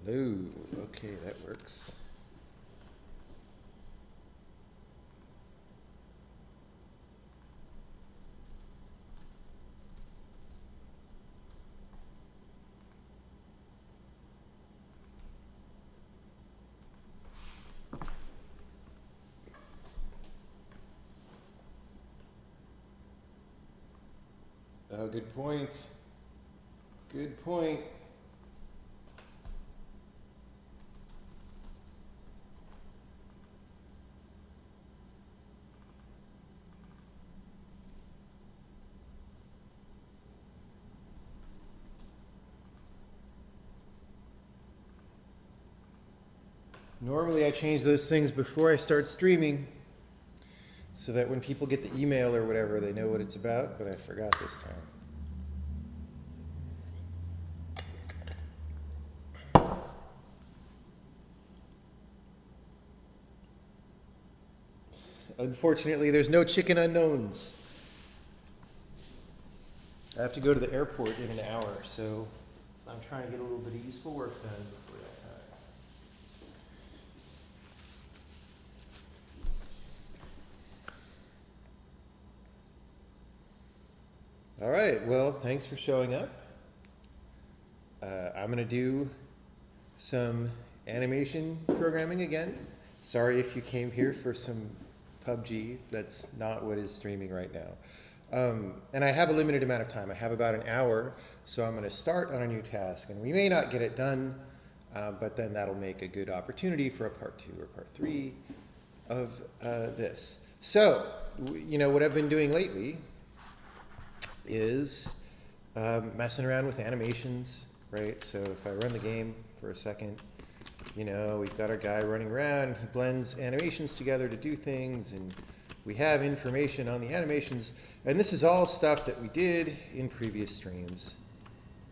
Hello. Okay, that works. Oh, good point. Good point. Normally I change those things before I start streaming so that when people get the email or whatever, they know what it's about, but I forgot this time. Unfortunately, there's no Chicken Unknowns. I have to go to the airport in an hour, so I'm trying to get a little bit of useful work done before that time. All right, well, thanks for showing up. I'm going to do some animation programming again. Sorry if you came here for some PUBG. That's not what is streaming right now. And I have a limited amount of time. I have about an hour, so I'm going to start on a new task. And we may not get it done, but then that'll make a good opportunity for a part 2 or part 3 of this. So, you know, what I've been doing lately is messing around with animations, right? So if I run the game for a second, you know, we've got our guy running around, and he blends animations together to do things, and we have information on the animations, and this is all stuff that we did in previous streams.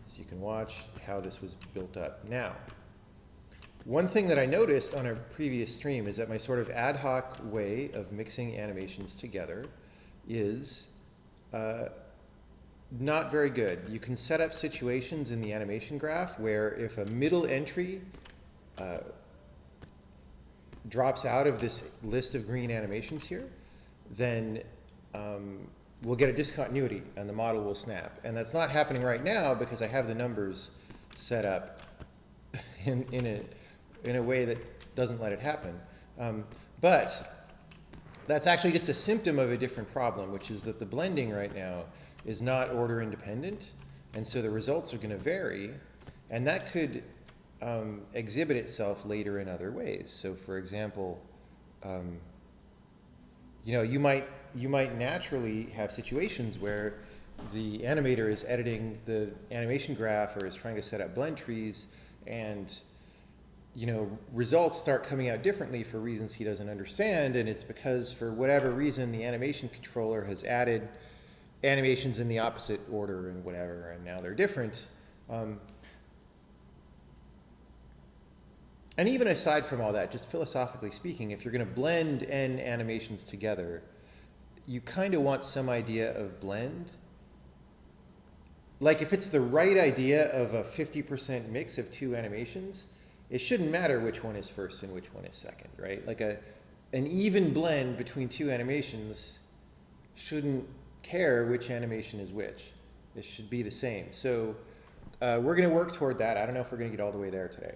So you can watch how this was built up. Now, one thing that I noticed on a previous stream is that my sort of ad hoc way of mixing animations together is not very good. You can set up situations in the animation graph where if a middle entry drops out of this list of green animations here, then we'll get a discontinuity and the model will snap. And that's not happening right now because I have the numbers set up in a way that doesn't let it happen. But that's actually just a symptom of a different problem, which is that the blending right now is not order independent, and so the results are going to vary, and that could exhibit itself later in other ways. So for example, you know, you might naturally have situations where the animator is editing the animation graph or is trying to set up blend trees, and you know, results start coming out differently for reasons he doesn't understand, and it's because for whatever reason the animation controller has added animations in the opposite order and whatever, and now they're different. And even aside from all that, just philosophically speaking, if you're going to blend n animations together, you kind of want some idea of blend. Like if it's the right idea of a 50% mix of 2 animations, it shouldn't matter which one is first and which one is second, right? Like an even blend between 2 animations shouldn't care which animation is which. It should be the same. So we're going to work toward that. I don't know if we're going to get all the way there today.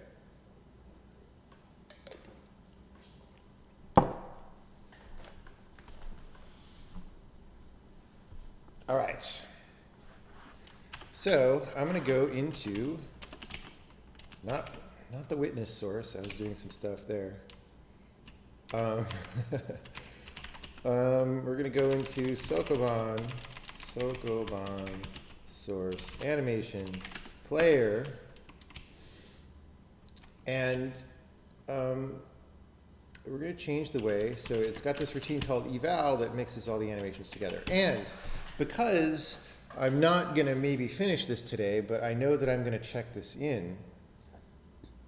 All right. So I'm going to go into not the witness source. I was doing some stuff there. We're going to go into Sokoban source animation player, and we're going to change the way. So it's got this routine called eval that mixes all the animations together. And because I'm not going to maybe finish this today, but I know that I'm going to check this in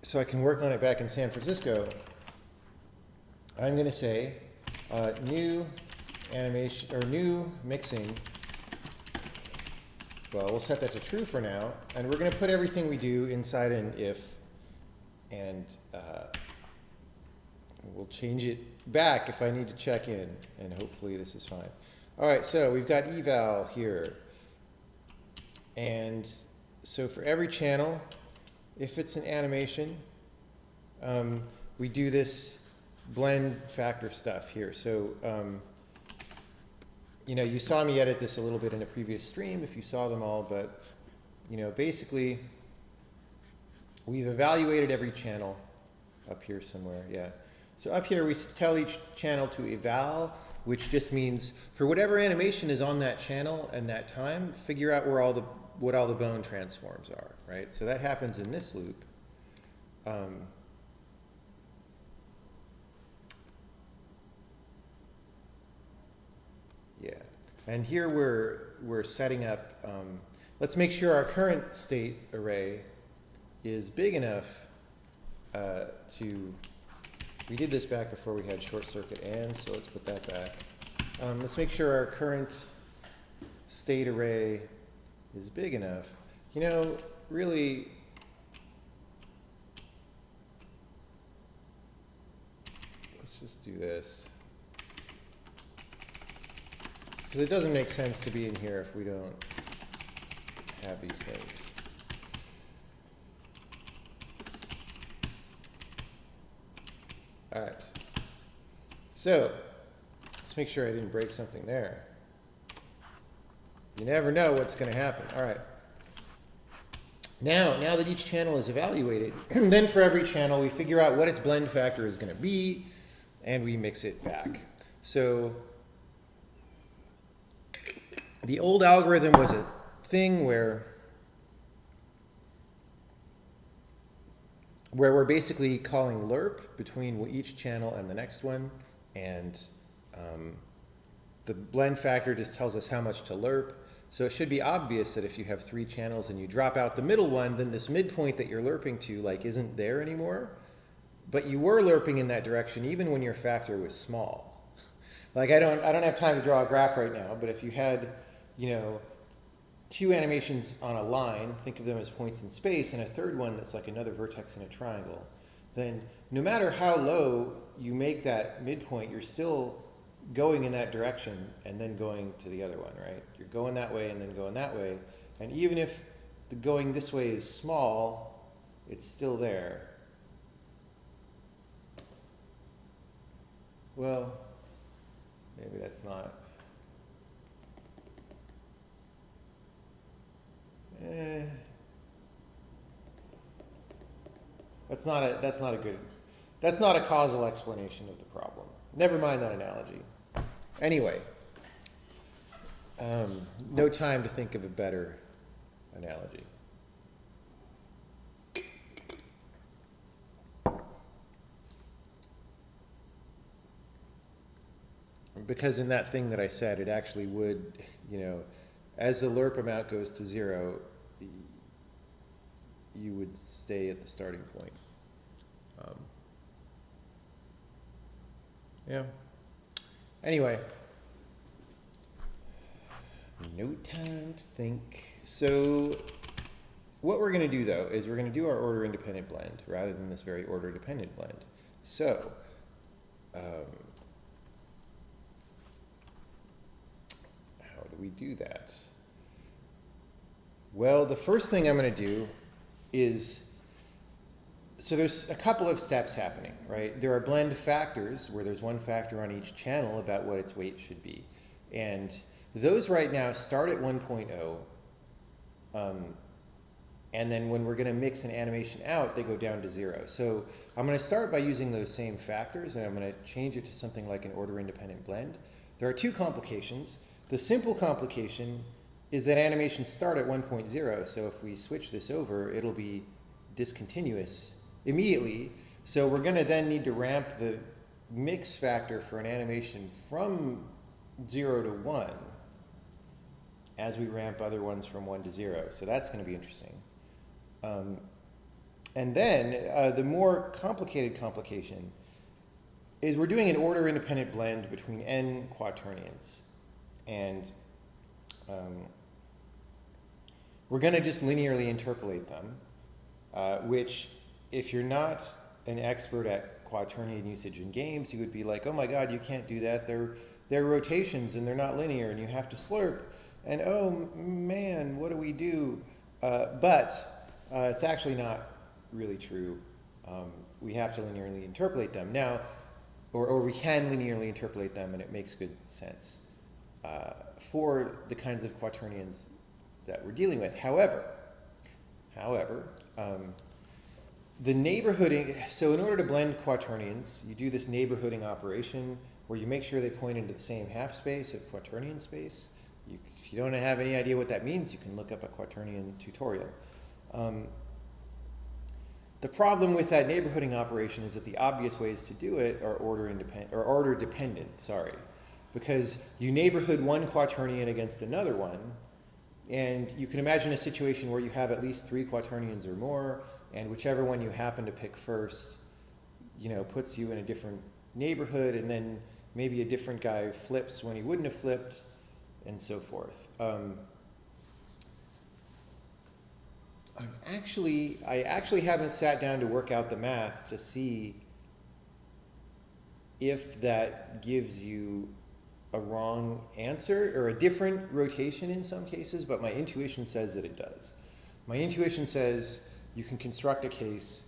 so I can work on it back in San Francisco, I'm going to say new animation, or new mixing. Well, we'll set that to true for now, and we're going to put everything we do inside an if And we'll change it back if I need to check in, and hopefully this is fine. All right, so we've got eval here. And so for every channel, if it's an animation, we do this blend factor stuff here. So, you know, you saw me edit this a little bit in a previous stream if you saw them all, but, you know, basically, we've evaluated every channel up here somewhere, yeah. So up here, we tell each channel to eval, which just means for whatever animation is on that channel and that time, figure out where what all the bone transforms are, right? So that happens in this loop. Yeah, and here we're setting up, let's make sure our current state array is big enough we did this back before we had short circuit and, so let's put that back. Let's make sure our current state array is big enough. You know, really, let's just do this. Because it doesn't make sense to be in here if we don't have these things. All right. So let's make sure I didn't break something there. You never know what's going to happen. All right. Now that each channel is evaluated, then for every channel we figure out what its blend factor is going to be, and we mix it back. So the old algorithm was a thing where we're basically calling lerp between each channel and the next one, and the blend factor just tells us how much to lerp. So it should be obvious that if you have 3 channels and you drop out the middle one, then this midpoint that you're lerping to like isn't there anymore. But you were lerping in that direction even when your factor was small. Like I don't have time to draw a graph right now, but if you had, you know, 2 animations on a line, think of them as points in space, and a third one that's like another vertex in a triangle, then no matter how low you make that midpoint, you're still going in that direction and then going to the other one, right? You're going that way and then going that way. And even if the going this way is small, it's still there. Well, maybe that's not. That's not a causal explanation of the problem. Never mind that analogy. Anyway, no time to think of a better analogy. Because in that thing that I said, it actually would, you know, as the lerp amount goes to 0, you would stay at the starting point. Yeah. Anyway, no time to think. So what we're going to do, though, is we're going to do our order-independent blend rather than this very order-dependent blend. So how do we do that? Well, the first thing I'm going to do is, so there's a couple of steps happening, right? There are blend factors where there's one factor on each channel about what its weight should be. And those right now start at 1.0. And then when we're going to mix an animation out, they go down to 0. So I'm going to start by using those same factors, and I'm going to change it to something like an order-independent blend. There are 2 complications. The simple complication is that animations start at 1.0, so if we switch this over, it'll be discontinuous immediately. So we're going to then need to ramp the mix factor for an animation from 0 to 1 as we ramp other ones from 1 to 0. So that's going to be interesting. And then the more complicated complication is we're doing an order-independent blend between n quaternions. And we're going to just linearly interpolate them, which if you're not an expert at quaternion usage in games, you would be like, oh my God, you can't do that. They're rotations and they're not linear and you have to slurp. And oh man, what do we do? But it's actually not really true. We have to linearly interpolate them. Now, or we can linearly interpolate them, and it makes good sense for the kinds of quaternions that we're dealing with. However, the neighborhooding, so in order to blend quaternions, you do this neighborhooding operation where you make sure they point into the same half space of quaternion space. If you don't have any idea what that means, you can look up a quaternion tutorial. The problem with that neighborhooding operation is that the obvious ways to do it are order dependent, because you neighborhood one quaternion against another one, and you can imagine a situation where you have at least 3 quaternions or more, and whichever one you happen to pick first, puts you in a different neighborhood, and then maybe a different guy flips when he wouldn't have flipped, and so forth. I actually haven't sat down to work out the math to see if that gives you a wrong answer or a different rotation in some cases, but my intuition says that it does. My intuition says you can construct a case,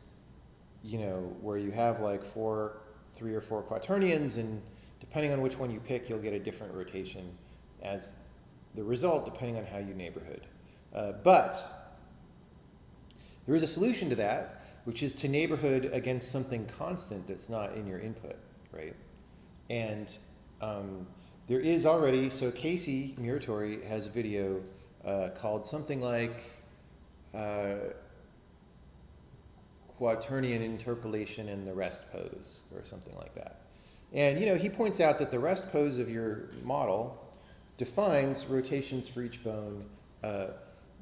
where you have like 3 or 4 quaternions, and depending on which one you pick, you'll get a different rotation as the result, depending on how you neighborhood. But there is a solution to that, which is to neighborhood against something constant that's not in your input, right? And there is already, so Casey Muratori has a video called something like quaternion interpolation in the rest pose, or something like that. And he points out that the rest pose of your model defines rotations for each bone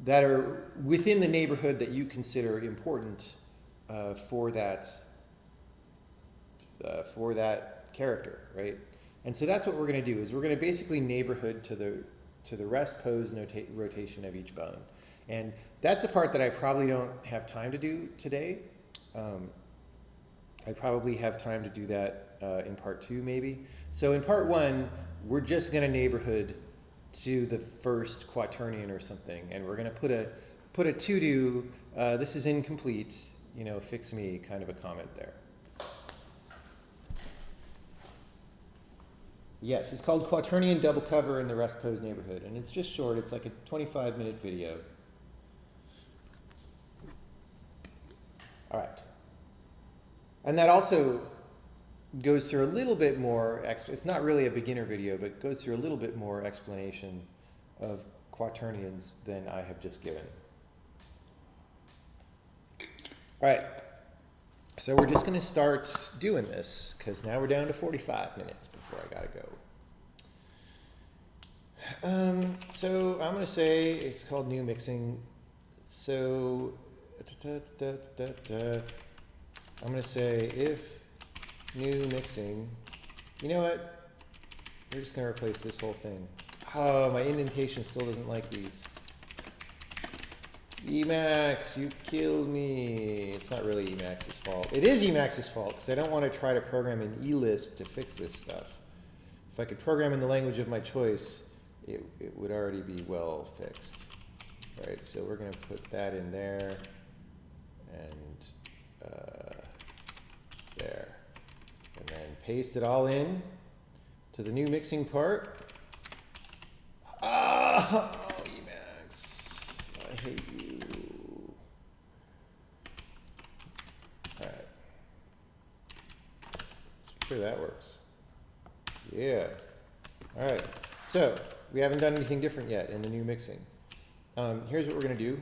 that are within the neighborhood that you consider important for that character, right? And so that's what we're going to do, is we're going to basically neighborhood to the rest pose rotation of each bone. And that's the part that I probably don't have time to do today. I probably have time to do that in part 2 maybe. So in part 1, we're just going to neighborhood to the first quaternion or something, and we're going to put a to-do, this is incomplete, fix me kind of a comment there. Yes, it's called Quaternion Double Cover in the Rest Pose Neighborhood, and it's just short. It's like a 25-minute video. All right. And that also goes through a little bit more, it's not really a beginner video, but goes through a little bit more explanation of quaternions than I have just given. All right. So we're just going to start doing this, because now we're down to 45 minutes before I got to go. So I'm going to say it's called new mixing. So I'm going to say if new mixing, you know what? We're just going to replace this whole thing. Oh, my indentation still doesn't like these. Emacs, you killed me. It's not really Emacs's fault. It is Emacs's fault, because I don't want to try to program in eLisp to fix this stuff. If I could program in the language of my choice, it would already be well fixed. All right, so we're going to put that in there and there. And then paste it all in to the new mixing part. Oh, Emacs, I hate you. All right. Let's make sure that works. Yeah. All right. So we haven't done anything different yet in the new mixing. Here's what we're going to do.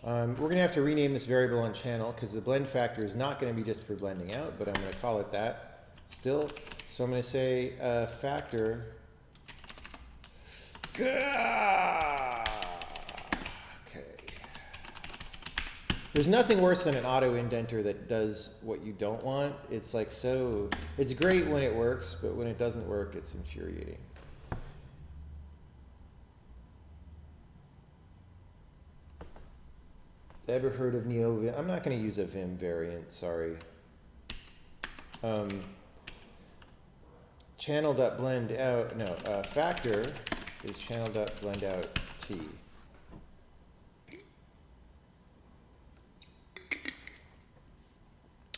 We're going to have to rename this variable on channel, because the blend factor is not going to be just for blending out, but I'm going to call it that still. So I'm going to say factor. Okay. There's nothing worse than an auto indenter that does what you don't want. It's like it's great when it works, but when it doesn't work, it's infuriating. Ever heard of NeoVim? I'm not going to use a Vim variant, sorry. Channel.blend-out, no, factor is channel.blend-out T.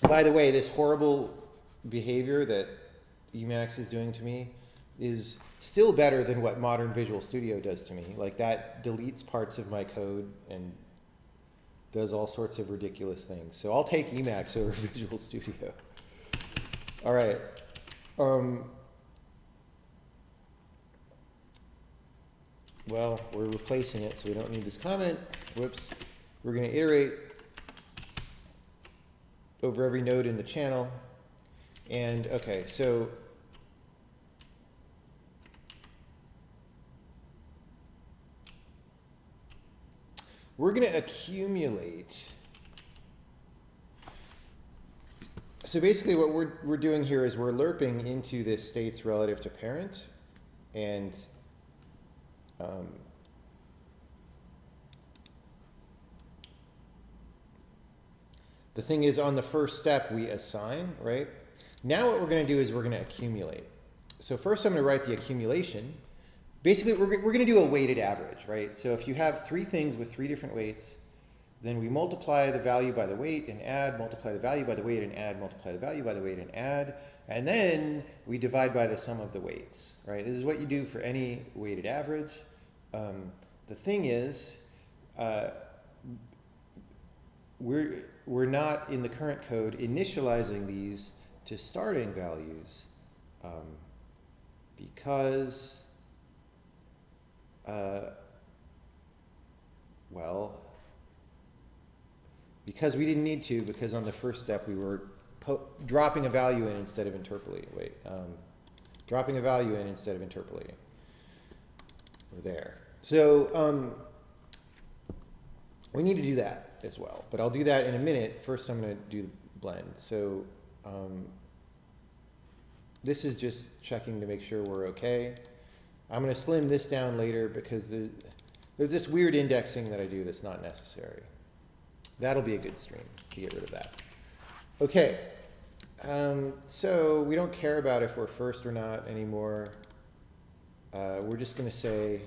By the way, this horrible behavior that Emacs is doing to me is still better than what modern Visual Studio does to me. Like, that deletes parts of my code and does all sorts of ridiculous things. So I'll take Emacs over Visual Studio. All right. Well, we're replacing it, so we don't need this comment. Whoops. We're going to iterate over every node in the channel. And okay, so we're going to accumulate. So basically what we're doing here is we're lerping into this states relative to parent, and the thing is, on the first step we assign, right? Now what we're going to do is we're going to accumulate. So first I'm going to write the accumulation. Basically we're going to do a weighted average, right? So if you have three things with three different weights, then we multiply the value by the weight and add, multiply the value by the weight and add, multiply the value by the weight and add, and then we divide by the sum of the weights, right? This is what you do for any weighted average. The thing is, we're not in the current code initializing these to starting values because, well, because we didn't need to, because on the first step we were dropping a value in instead of interpolating. Wait, dropping a value in instead of interpolating. We're there. So we need to do that as well, but I'll do that in a minute. First I'm going to do the blend. So this is just checking to make sure we're okay. I'm going to slim this down later because there's this weird indexing that I do that's not necessary. That'll be a good stream to get rid of that. Okay, so we don't care about if we're first or not anymore. We're just going to say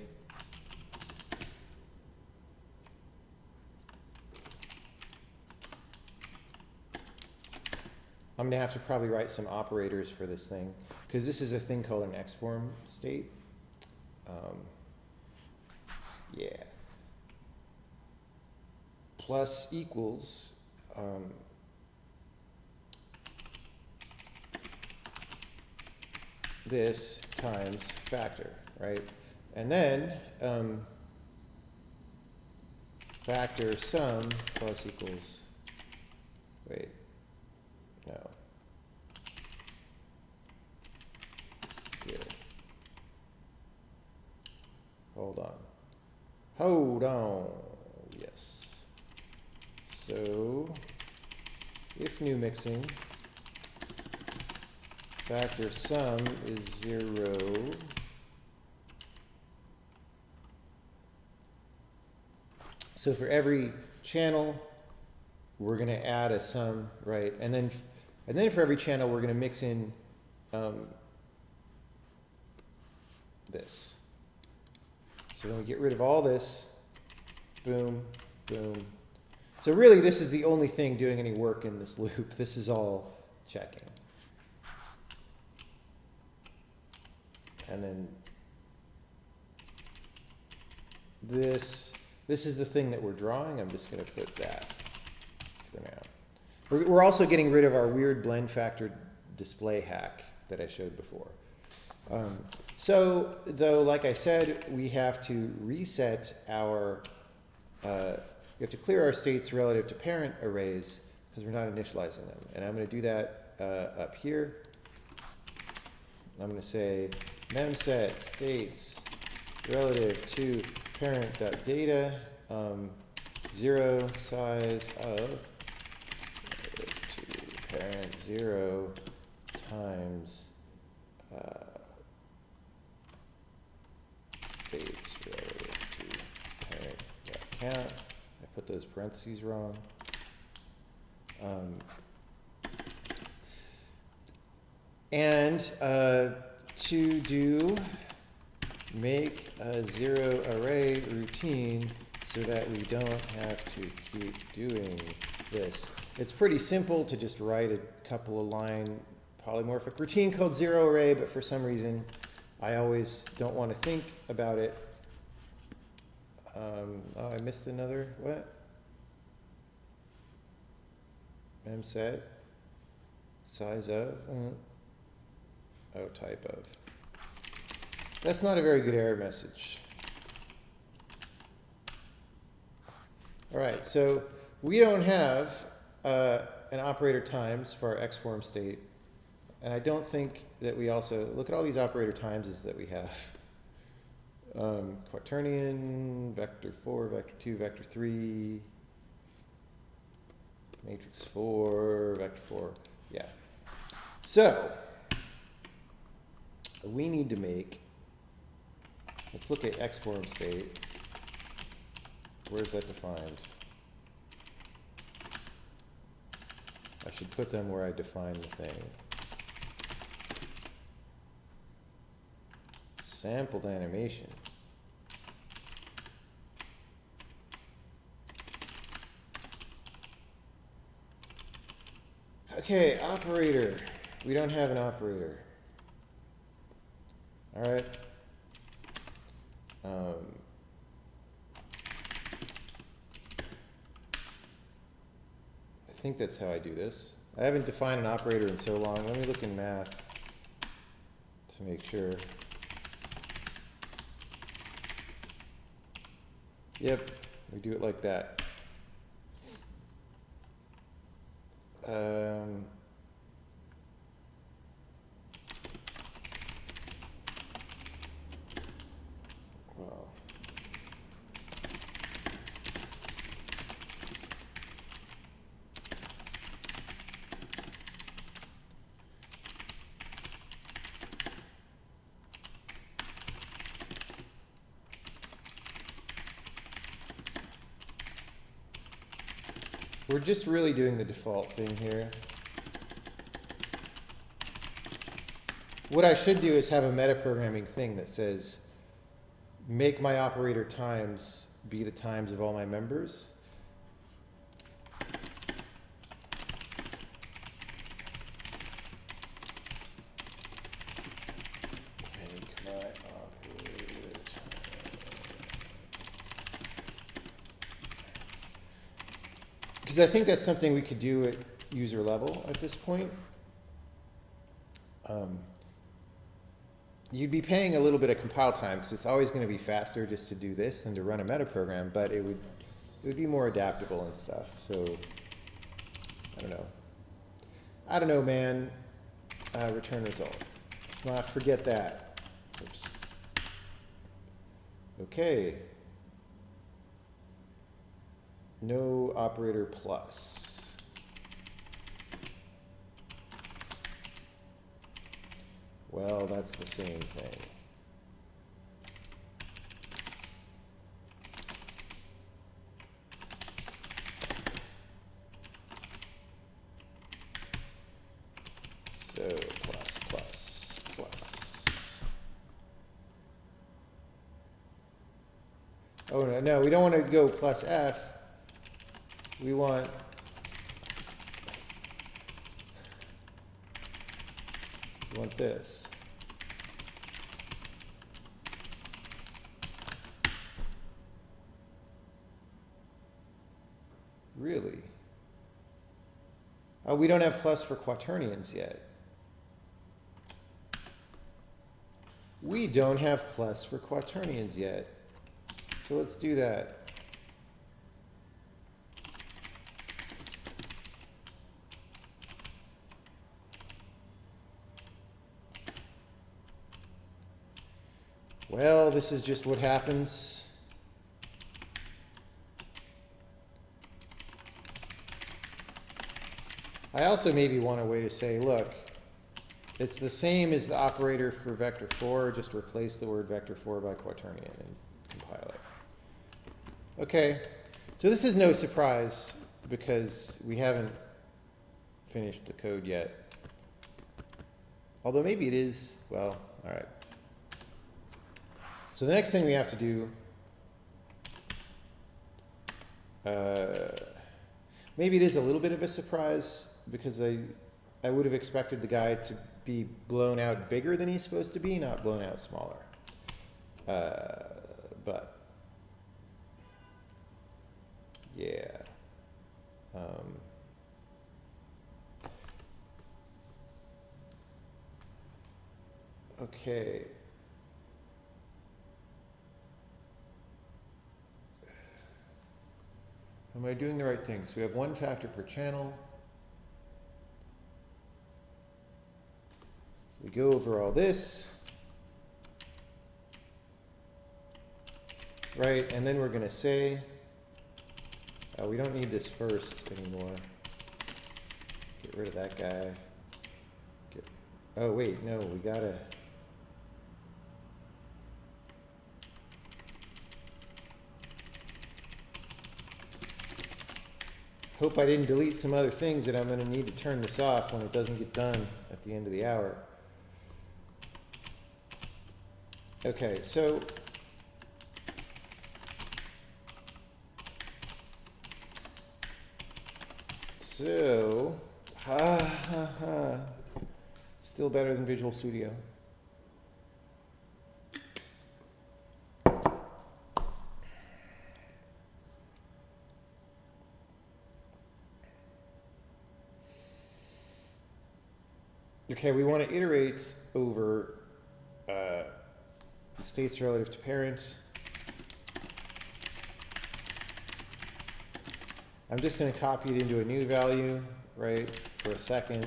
I'm going to have to probably write some operators for this thing, because this is a thing called an X-form state. Yeah. Plus equals this times factor, right? And then factor sum plus equals, wait, no. Here. Hold on. Hold on. Yes. So if new mixing, factor sum is 0. So for every channel, we're going to add a sum, right? And then for every channel, we're going to mix in this. So then we get rid of all this. Boom, boom. So really, this is the only thing doing any work in this loop. This is all checking. And then this is the thing that we're drawing. I'm just going to put that for now. We're also getting rid of our weird blend factor display hack that I showed before. So, though, like I said, we have to reset our, we have to clear our states relative to parent arrays because we're not initializing them. And I'm going to do that up here. I'm going to say memset states relative to parent.data, 0 size of to parent 0 times states relative to parent.count. put those parentheses wrong. And to do make a zero array routine so that we don't have to keep doing this. It's pretty simple to just write a couple of line polymorphic routine called zero array, but for some reason I always don't want to think about it. Oh, I missed another, what? Memset, size of, oh, type of. That's not a very good error message. All right, so we don't have an operator times for our xform state. And I don't think that we also, look at all these operator timeses that we have. Quaternion, vector 4, vector 2, vector 3, matrix 4, vector 4, yeah. So, we need to make, let's look at xform state. Where's that defined? I should put them where I define the thing. Sampled animation. Okay, operator. We don't have an operator. All right. I think that's how I do this. I haven't defined an operator in so long. Let me look in math to make sure. Yep, we do it like that. Well, we're just really doing the default thing here. What I should do is have a metaprogramming thing that says, make my operator times be the times of all my members. Make my operator because I think that's something we could do at user level at this point. You'd be paying a little bit of compile time because it's always going to be faster just to do this than to run a metaprogram, but it would be more adaptable and stuff. So I don't know. I don't know, man. Return result. Let's not forget that. Oops. Okay. No operator plus. Well, that's the same thing. So plus, plus, plus. Oh, no, we don't want to go plus F. We want this. Really? Oh, we don't have plus for quaternions yet. We don't have plus for quaternions yet. So let's do that. Well, this is just what happens. I also maybe want a way to say, look, it's the same as the operator for vector 4, just replace the word vector 4 by quaternion and compile it. Okay, So this is no surprise because we haven't finished the code yet. Although maybe it is. Well, all right. So the next thing we have to do, maybe it is a little bit of a surprise because I would have expected the guy to be blown out bigger than he's supposed to be, not blown out smaller. But yeah. Okay. Am I doing the right thing? So we have 1 factor per channel. We go over all this. Right, and then we're going to say, we don't need this first anymore. Get rid of that guy. Oh, wait, no, we got to. Hope I didn't delete some other things that I'm going to need to turn this off when it doesn't get done at the end of the hour. Okay, so still better than Visual Studio. Okay, we want to iterate over the states relative to parents. I'm just going to copy it into a new value, right, for a second.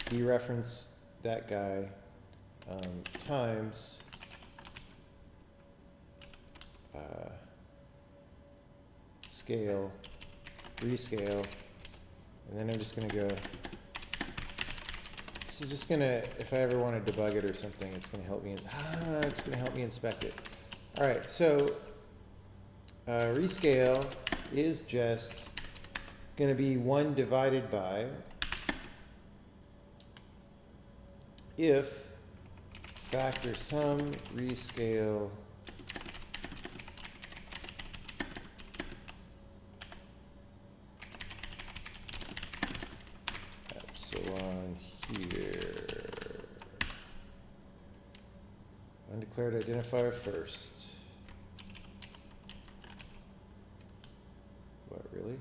Dereference that guy times scale, rescale, and then I'm just going to go. This is just going to, if I ever want to debug it or something, it's going to help me. It's going to help me inspect it. All right, so rescale is just going to be 1 divided by if factor sum rescale epsilon here. Undeclared identifier first. What, really?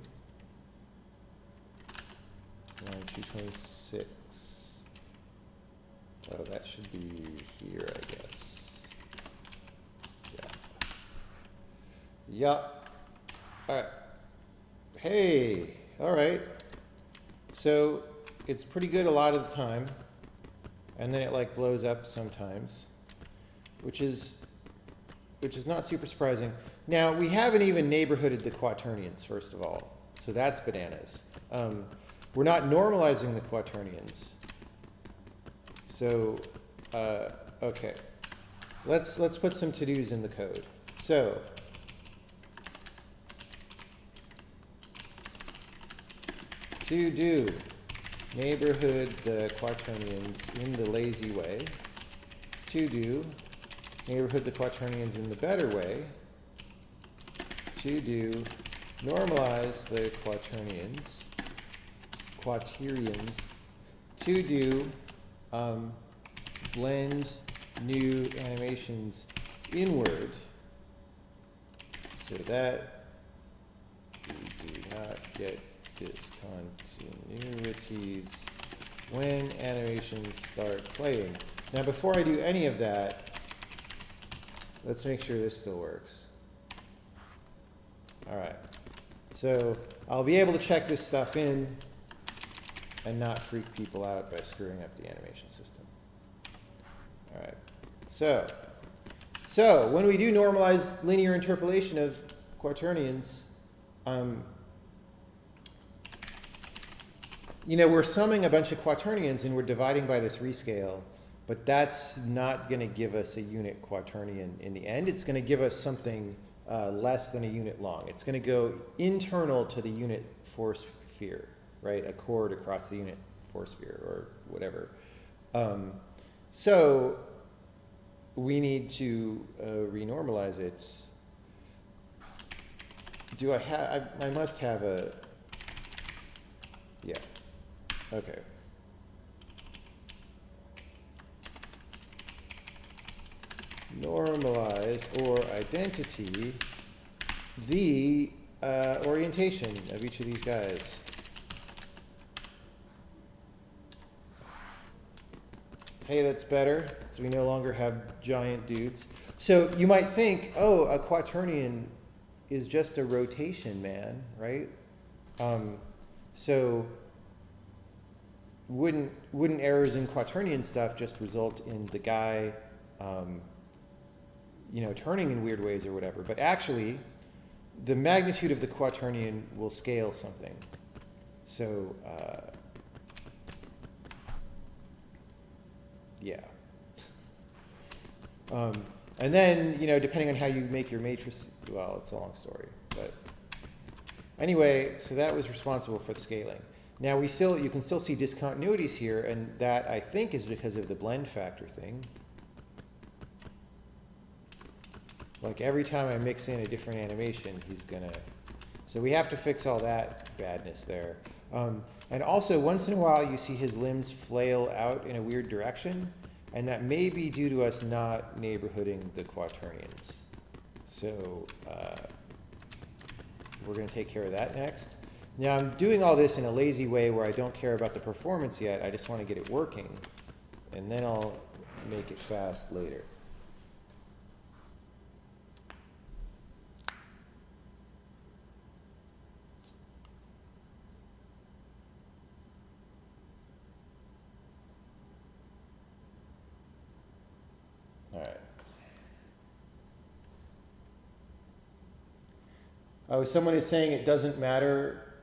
Line 226. Oh, that should be here, I guess. Yeah. Yup. All right. Hey, all right. So it's pretty good a lot of the time, and then it like blows up sometimes, which is not super surprising. Now, we haven't even neighborhooded the quaternions, first of all, so that's bananas. We're not normalizing the quaternions. So, okay, let's put some to-dos in the code. So, to do neighborhood the quaternions in the lazy way. To do neighborhood the quaternions in the better way. To do normalize the quaternions. To do blend new animations inward so that we do not get discontinuities when animations start playing. Now, before I do any of that, let's make sure this still works. All right. So I'll be able to check this stuff in and not freak people out by screwing up the animation system. All right. So when we do normalized linear interpolation of quaternions, you know, we're summing a bunch of quaternions and we're dividing by this rescale, but that's not going to give us a unit quaternion in the end. It's going to give us something less than a unit long. It's going to go internal to the unit force sphere, right? A chord across the unit force sphere or whatever. So we need to renormalize it. Do I have, I must have a, yeah, okay. Normalize or identity the orientation of each of these guys. Hey, that's better. So we no longer have giant dudes. So you might think, oh, a quaternion is just a rotation, man, right? So wouldn't errors in quaternion stuff just result in the guy, you know, turning in weird ways or whatever? But actually, the magnitude of the quaternion will scale something. So yeah. And then, you know, depending on how you make your matrix, well, it's a long story. But anyway, so that was responsible for the scaling. Now you can still see discontinuities here, and that I think is because of the blend factor thing. Like every time I mix in a different animation, he's gonna, so we have to fix all that badness there. And also once in a while you see his limbs flail out in a weird direction, and that may be due to us not neighborhooding the quaternions. So we're going to take care of that next. Now I'm doing all this in a lazy way where I don't care about the performance yet. I just want to get it working, and then I'll make it fast later. Oh, someone is saying it doesn't matter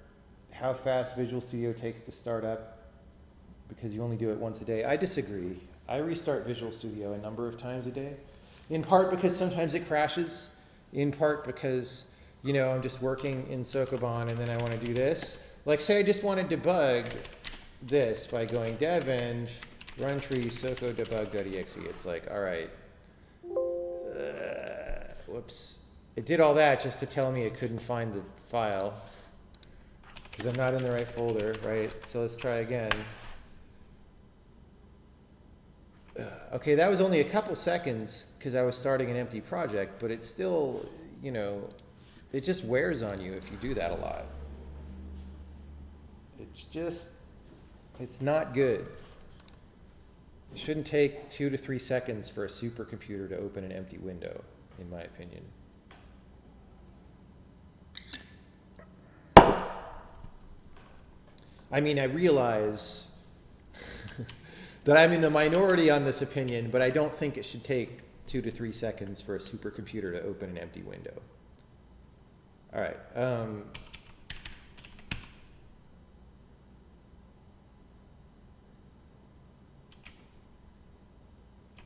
how fast Visual Studio takes to start up because you only do it once a day. I disagree. I restart Visual Studio a number of times a day, in part because sometimes it crashes, in part because, you know, I'm just working in Sokoban and then I want to do this. Like say I just want to debug this by going dev-eng run tree soko debug.exe. It's like, all right, whoops. It did all that just to tell me it couldn't find the file because I'm not in the right folder, right? So let's try again. Okay, that was only a couple seconds because I was starting an empty project, but it's still, you know, it just wears on you if you do that a lot. It's just, it's not good. It shouldn't take 2 to 3 seconds for a supercomputer to open an empty window, in my opinion. I mean, I realize that I'm in the minority on this opinion, but I don't think it should take 2 to 3 seconds for a supercomputer to open an empty window. All right.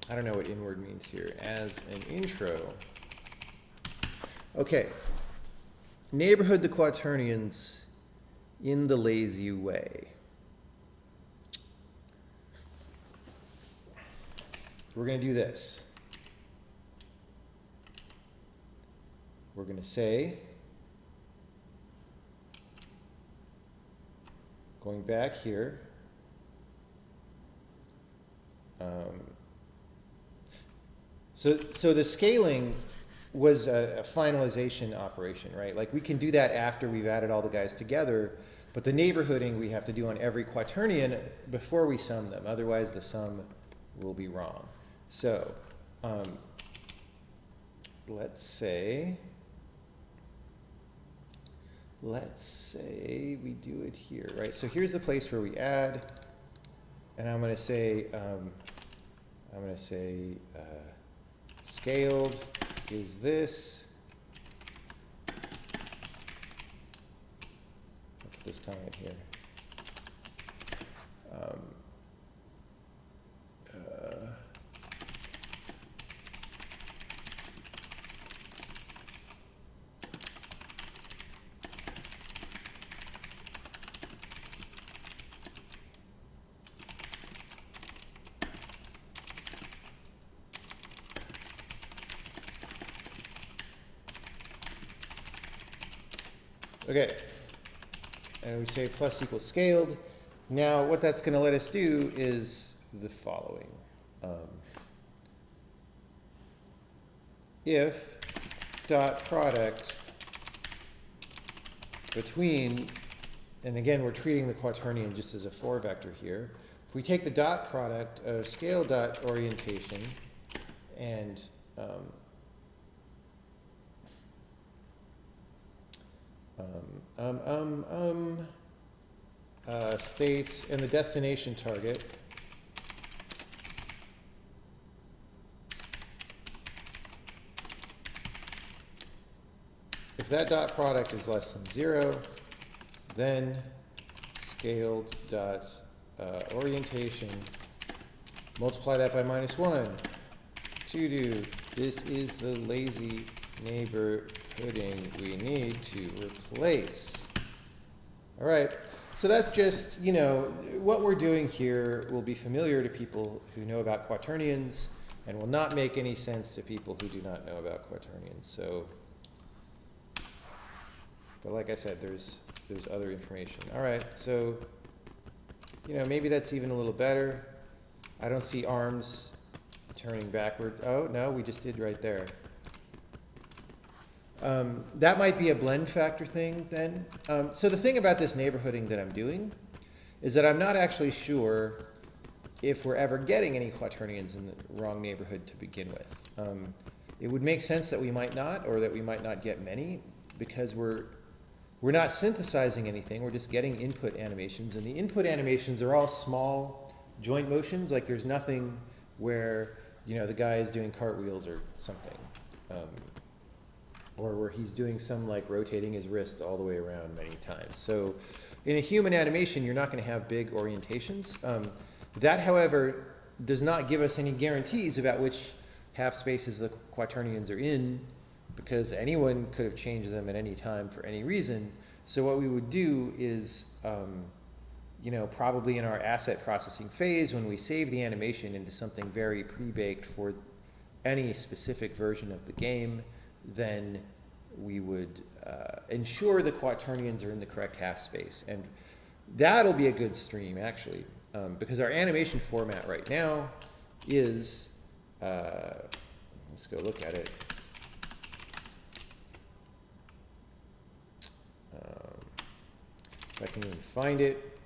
I don't know what inward means here. As an intro. Okay. Neighborhood the quaternions in the lazy way. We're going to do this. We're going to say, going back here, so the scaling was a finalization operation, right? Like we can do that after we've added all the guys together, but the neighborhooding we have to do on every quaternion before we sum them. Otherwise the sum will be wrong. So let's say we do it here, right? So here's the place where we add, and I'm going to say scaled is this. I'll put this comment here. Okay, and we say plus equals scaled. Now what that's going to let us do is the following. If dot product between, and again we're treating the quaternion just as a 4 vector here. If we take the dot product of scale dot orientation and states and the destination target, if that dot product is less than 0, then scaled dot orientation, multiply that by -1 to do, this is the lazy neighborhooding we need to replace. All right, so that's just, you know, what we're doing here will be familiar to people who know about quaternions and will not make any sense to people who do not know about quaternions. So, but like I said, there's other information. All right, so, you know, maybe that's even a little better. I don't see arms turning backward. Oh, no, we just did right there. That might be a blend factor thing then. So the thing about this neighborhooding that I'm doing is that I'm not actually sure if we're ever getting any quaternions in the wrong neighborhood to begin with. It would make sense that we might not, or that we might not get many, because we're not synthesizing anything, we're just getting input animations, and the input animations are all small joint motions. Like there's nothing where, you know, the guy is doing cartwheels or something. Or where he's doing some like rotating his wrist all the way around many times. So in a human animation, you're not going to have big orientations. That, however, does not give us any guarantees about which half spaces the quaternions are in, because anyone could have changed them at any time for any reason. So what we would do is, you know, probably in our asset processing phase, when we save the animation into something very pre-baked for any specific version of the game, then we would ensure the quaternions are in the correct half space. And that'll be a good stream, actually, because our animation format right now is, let's go look at it. If I can even find it.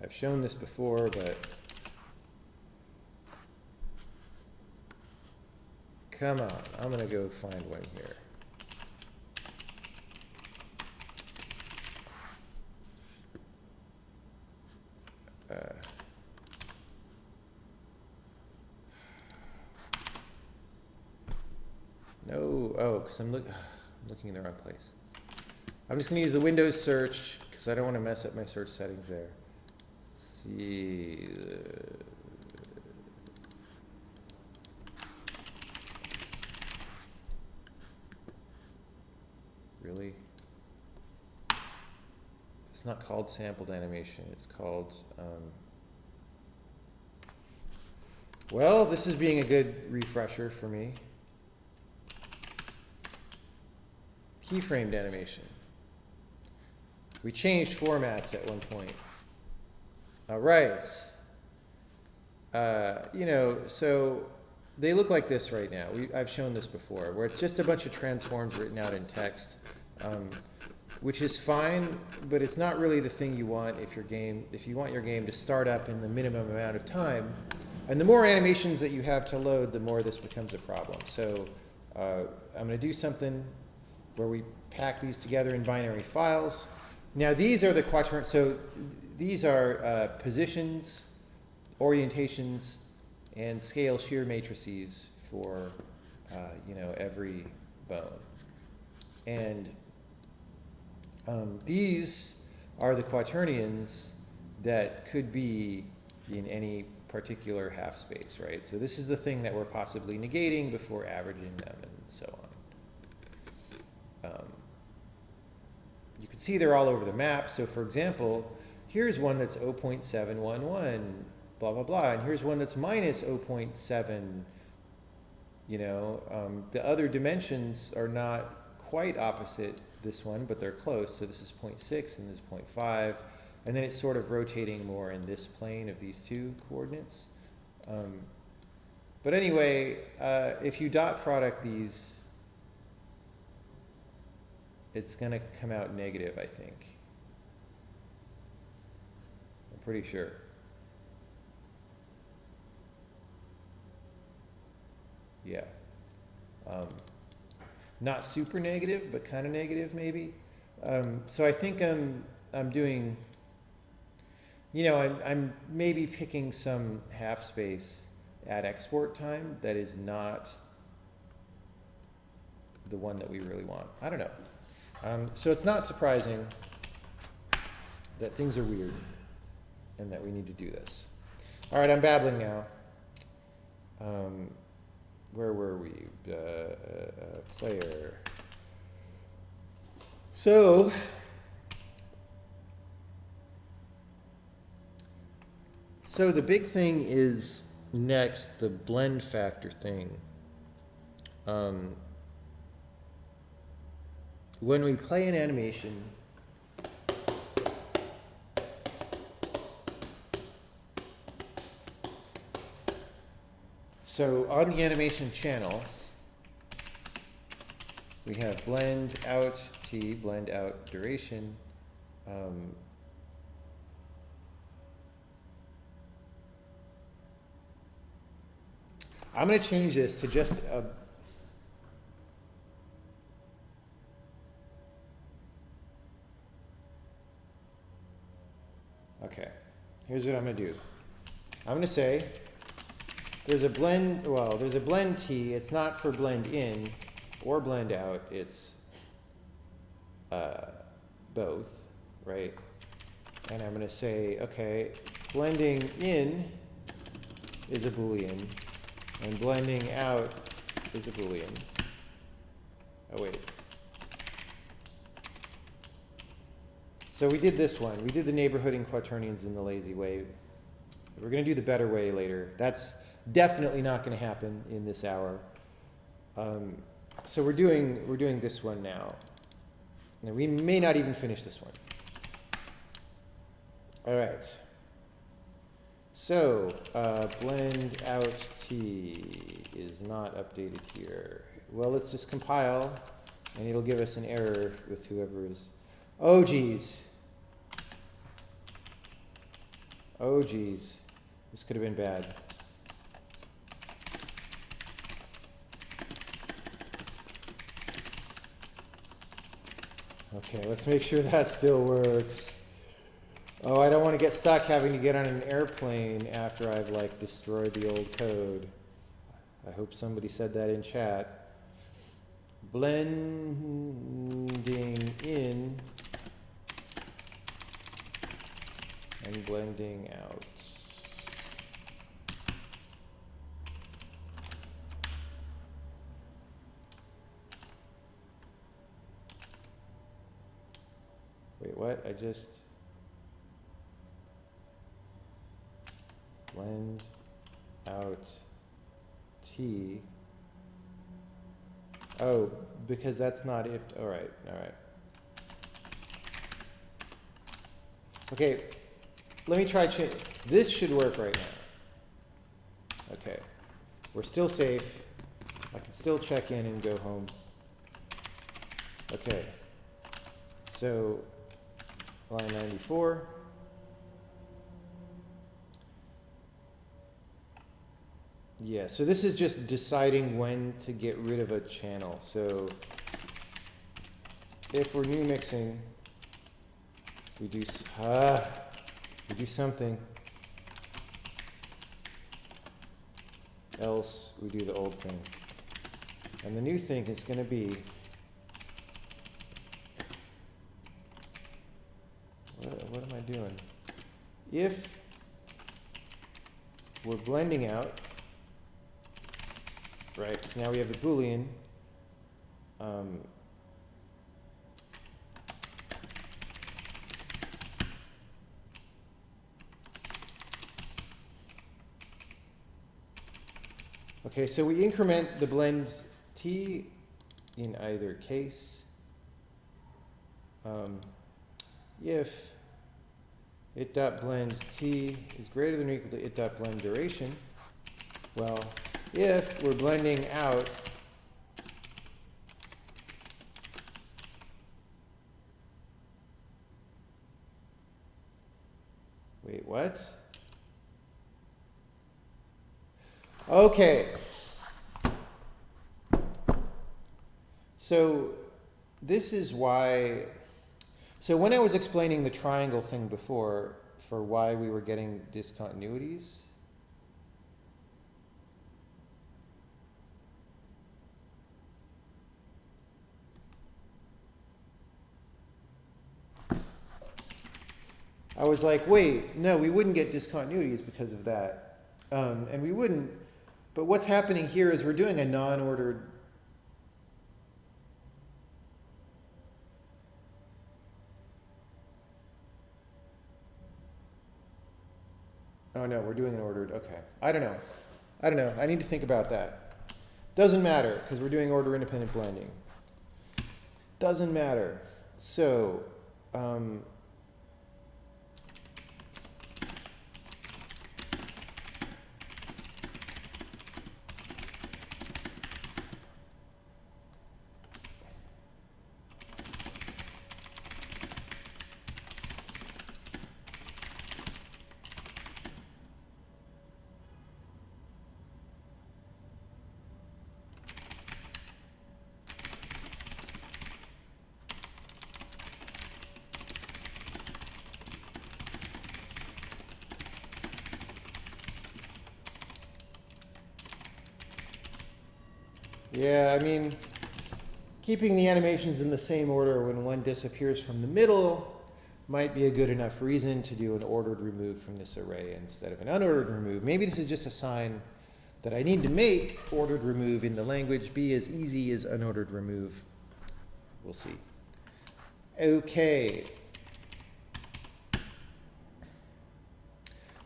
I've shown this before, but come on, I'm going to go find one here. No, oh, because I'm looking in the wrong place. I'm just going to use the Windows search because I don't want to mess up my search settings there. See. Really? It's not called sampled animation. It's called, well, this is being a good refresher for me. Keyframed animation. We changed formats at one point. All right. You know, so they look like this right now. I've shown this before, where it's just a bunch of transforms written out in text, which is fine, but it's not really the thing you want if you want your game to start up in the minimum amount of time. And the more animations that you have to load, the more this becomes a problem. So I'm going to do something where we pack these together in binary files. Now these are the quaternions. So these are positions, orientations, and scale shear matrices for you know, every bone. And these are the quaternions that could be in any particular half space, right? So this is the thing that we're possibly negating before averaging them and so on. You can see they're all over the map. So for example, here's one that's 0.711, blah, blah, blah. And here's one that's minus 0.7 You know, the other dimensions are not quite opposite this one, but they're close. So this is 0.6 and this is 0.5. And then it's sort of rotating more in this plane of these two coordinates. But anyway, if you dot product these, it's going to come out negative, I think. I'm pretty sure. Yeah. Not super negative, but kind of negative maybe. So I think I'm doing, you know, I'm maybe picking some half space at export time that is not the one that we really want. I don't know. So it's not surprising that things are weird and that we need to do this. All right, I'm babbling now. Where were we? Player. So the big thing is next, the blend factor thing. When we play an animation, so on the animation channel, we have blend out T, blend out duration. I'm going to change this to just a okay. Here's what I'm going to do. I'm going to say there's a blend, well, there's a blend T. It's not for blend in or blend out. It's both, right? And I'm going to say, okay, blending in is a Boolean, and blending out is a Boolean. Oh, wait. So we did this one. We did the neighborhooding quaternions in the lazy way. We're going to do the better way later. That's definitely not going to happen in this hour. So we're doing this one now. Now we may not even finish this one. All right. So blend out T is not updated here. Well, let's just compile, and it'll give us an error with whoever is. Oh geez. Oh geez. This could have been bad. Okay, let's make sure that still works. Oh, I don't want to get stuck having to get on an airplane after I've like destroyed the old code. I hope somebody said that in chat. Blending in and blending out. Wait, what? I just blend out T. Oh, because that's not if. All right, all right. Okay, let me try. This should work right now. Okay, we're still safe. I can still check in and go home. Okay, so line 94. Yeah, so this is just deciding when to get rid of a channel. So if we're new mixing, we do something. Else we do the old thing. And the new thing is going to be, what am I doing? If we're blending out, right, so now we have a Boolean. Okay, so we increment the blend t in either case. If it dot blend t is greater than or equal to it dot blend duration, well, if we're blending out wait, what? Okay. So this is why, so when I was explaining the triangle thing before for why we were getting discontinuities, I was like, wait, no, we wouldn't get discontinuities because of that. And we wouldn't, but what's happening here is we're doing a non-ordered, oh no, we're doing an ordered, okay. I don't know. I need to think about that. Doesn't matter, because we're doing order independent blending. Doesn't matter. So, yeah, I mean, keeping the animations in the same order when one disappears from the middle might be a good enough reason to do an ordered remove from this array instead of an unordered remove. Maybe this is just a sign that I need to make ordered remove in the language be as easy as unordered remove. We'll see. Okay.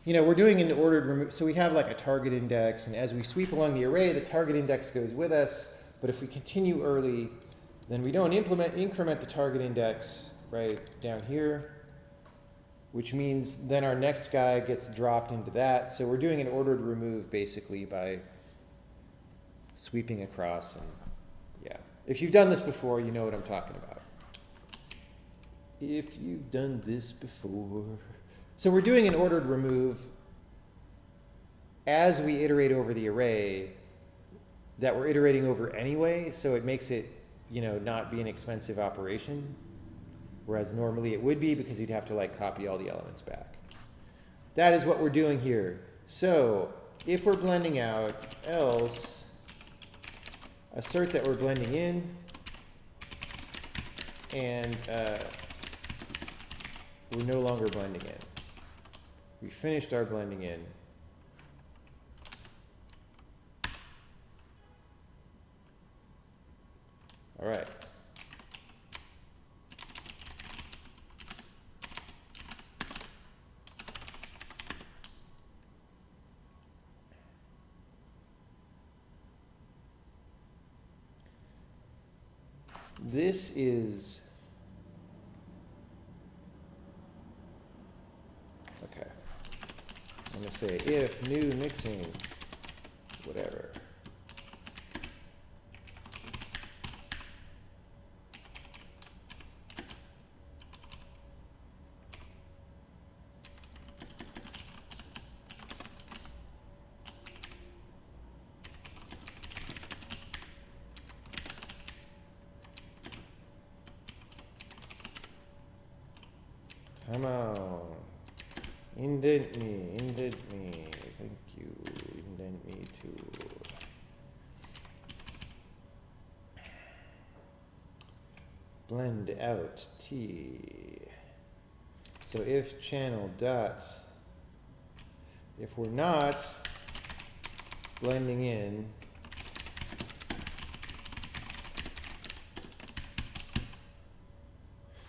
You know, we're doing an ordered remove, so we have like a target index, and as we sweep along the array, the target index goes with us. But if we continue early, then we don't increment the target index right down here, which means then our next guy gets dropped into that. So we're doing an ordered remove basically by sweeping across. And yeah, if you've done this before, you know what I'm talking about. If you've done this before. So we're doing an ordered remove as we iterate over the array that we're iterating over anyway, so it makes it, you know, not be an expensive operation, whereas normally it would be because you'd have to like copy all the elements back. That is what we're doing here. So if we're blending out, else assert that we're blending in, and we're no longer blending in. We finished our blending in. All right. This is, okay. I'm going to say if new mixing, whatever. Come on. Indent me, thank you, indent me too. Blend out T. So if channel dot, if we're not blending in,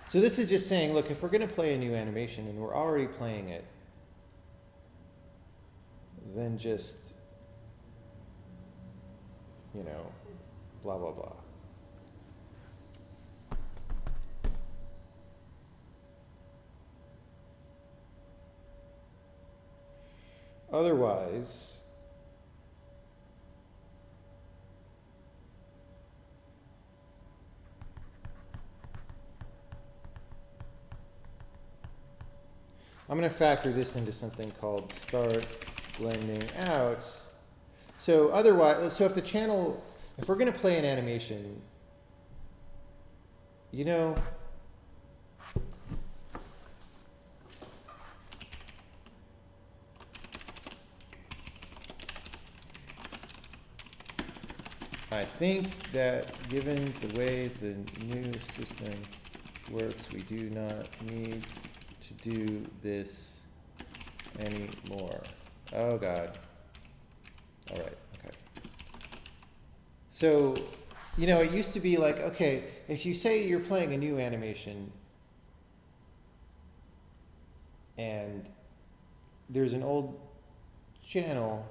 so this is just saying, look, if we're going to play a new animation and we're already playing it, then just you know, blah, blah, blah. Otherwise, I'm going to factor this into something called start blending out. So otherwise, so if the channel, if we're going to play an animation, you know, I think that given the way the new system works, we do not need to do this anymore. Oh God. All right, okay. So, you know, it used to be like, okay, if you say you're playing a new animation and there's an old channel,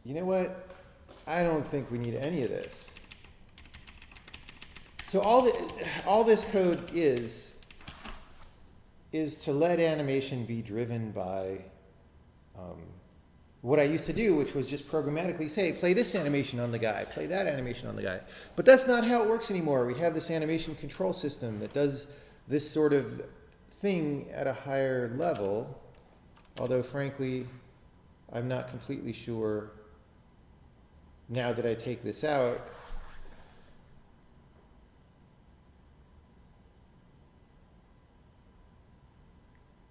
you know what? I don't think we need any of this. So all this code is to let animation be driven by what I used to do, which was just programmatically say, play this animation on the guy, play that animation on the guy. But that's not how it works anymore. We have this animation control system that does this sort of thing at a higher level, although frankly, I'm not completely sure now that I take this out.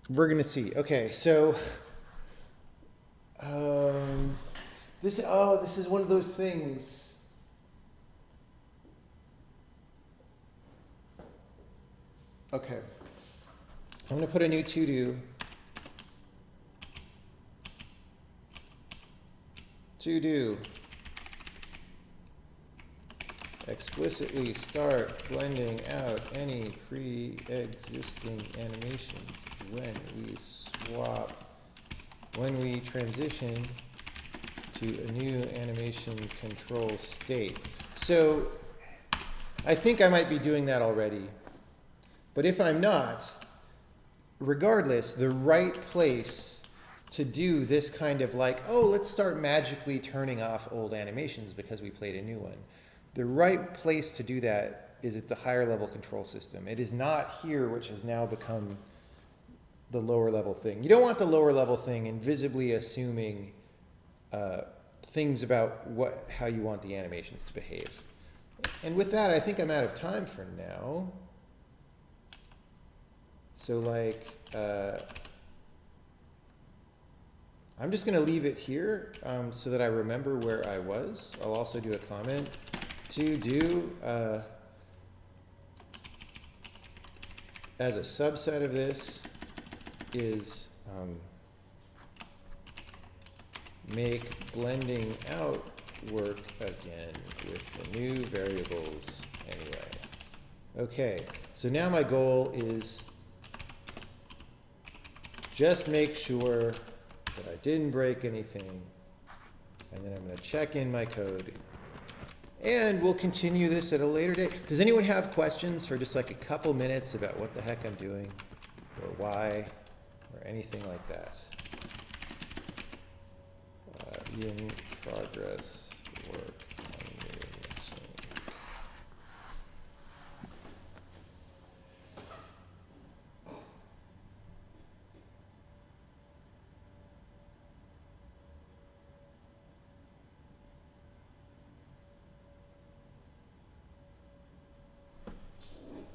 We're going to see. Okay, so this is one of those things. Okay, I'm going to put a new to-do. To-do. Explicitly start blending out any pre-existing animations when we transition to a new animation control state. So I think I might be doing that already, but if I'm not, regardless, the right place to do this kind of like, oh, let's start magically turning off old animations because we played a new one. The right place to do that is at the higher level control system. It is not here, which has now become the lower level thing. You don't want the lower level thing invisibly assuming things about how you want the animations to behave. And with that, I think I'm out of time for now. So like, I'm just gonna leave it here so that I remember where I was. I'll also do a comment. To do, as a subset of this, is make blending out work again with the new variables anyway. Okay, so now my goal is just make sure that I didn't break anything, and then I'm going to check in my code. And we'll continue this at a later date. Does anyone have questions for just like a couple minutes about what the heck I'm doing, or why, or anything like that? In progress work on new sync.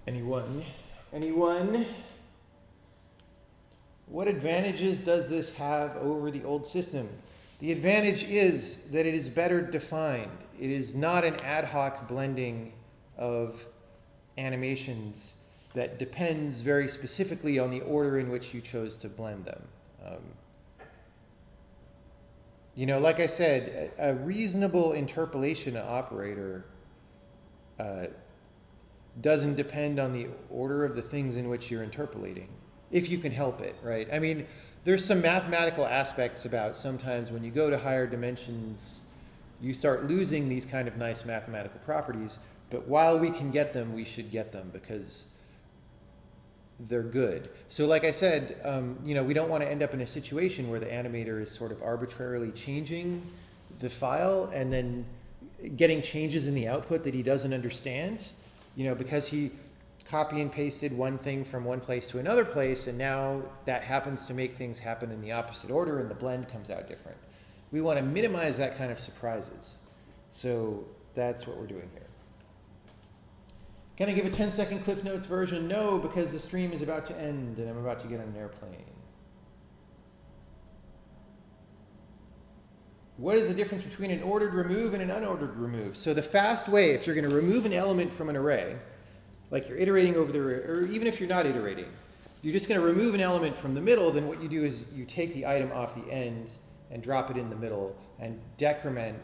Anyone? Anyone? What advantages does this have over the old system? The advantage is that it is better defined. It is not an ad hoc blending of animations that depends very specifically on the order in which you chose to blend them. You know, like I said, a reasonable interpolation operator doesn't depend on the order of the things in which you're interpolating, if you can help it, right? I mean, there's some mathematical aspects about sometimes when you go to higher dimensions, you start losing these kind of nice mathematical properties, but while we can get them, we should get them because they're good. So like I said, you know, we don't want to end up in a situation where the animator is sort of arbitrarily changing the file and then getting changes in the output that he doesn't understand, you know, because he copy and pasted one thing from one place to another place, and now that happens to make things happen in the opposite order and the blend comes out different. We want to minimize that kind of surprises. So that's what we're doing here. Can I give a 10-second Cliff Notes version? No, because the stream is about to end and I'm about to get on an airplane. What is the difference between an ordered remove and an unordered remove? So the fast way, if you're going to remove an element from an array, like you're iterating over the array, or even if you're not iterating, if you're just going to remove an element from the middle, then what you do is you take the item off the end and drop it in the middle and decrement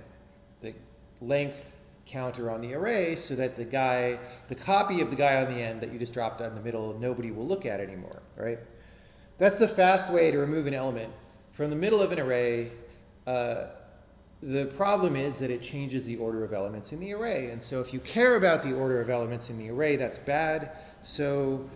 the length counter on the array so that the copy of the guy on the end that you just dropped on the middle, nobody will look at anymore, right? That's the fast way to remove an element from the middle of an array. The problem is that it changes the order of elements in the array. And so if you care about the order of elements in the array, that's bad. So,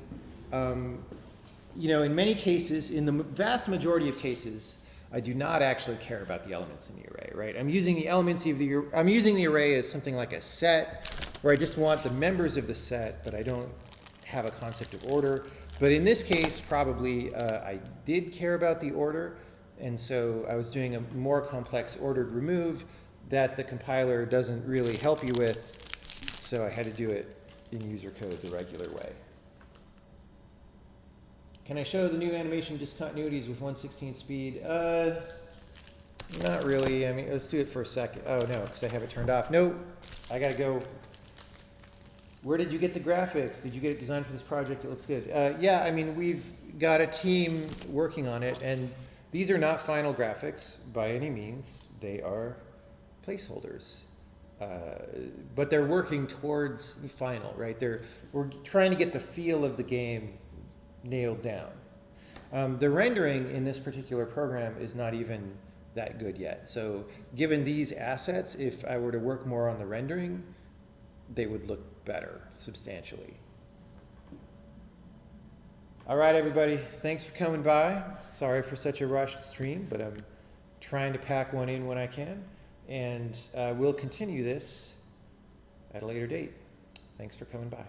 you know, in many cases, in the vast majority of cases, I do not actually care about the elements in the array, right? I'm using the elements of I'm using the array as something like a set where I just want the members of the set, but I don't have a concept of order. But in this case, probably I did care about the order. And so I was doing a more complex ordered remove that the compiler doesn't really help you with. So I had to do it in user code the regular way. Can I show the new animation discontinuities with 1/16 speed? Not really. I mean, let's do it for a second. Oh, no, because I have it turned off. No, I got to go. Where did you get the graphics? Did you get it designed for this project? It looks good. Yeah, I mean, we've got a team working on it, and these are not final graphics by any means. They are placeholders. But they're working towards final, right? We're trying to get the feel of the game nailed down. The rendering in this particular program is not even that good yet. So given these assets, if I were to work more on the rendering, they would look better substantially. All right, everybody, thanks for coming by. Sorry for such a rushed stream, but I'm trying to pack one in when I can. And we'll continue this at a later date. Thanks for coming by.